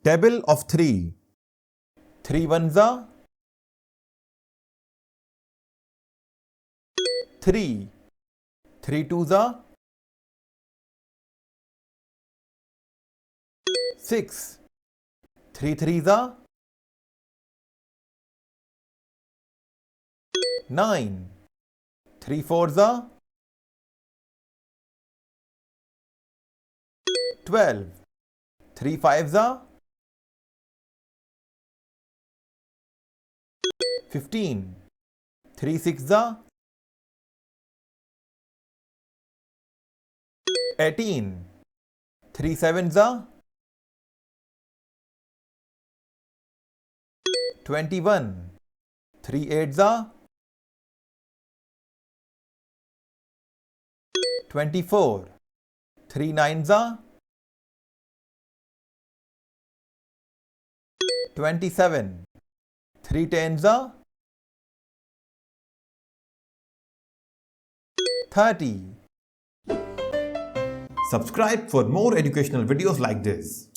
Table of 3. 3 ones are 3. 3 twos are 6. 3 threes are 9. 3 fours are 12. 3 fives are 15. 3 sixes are 18. 3 sevens are 21. 3 eights are 24. 3 nines are 27. 3 tens are 30. Subscribe for more educational videos like this.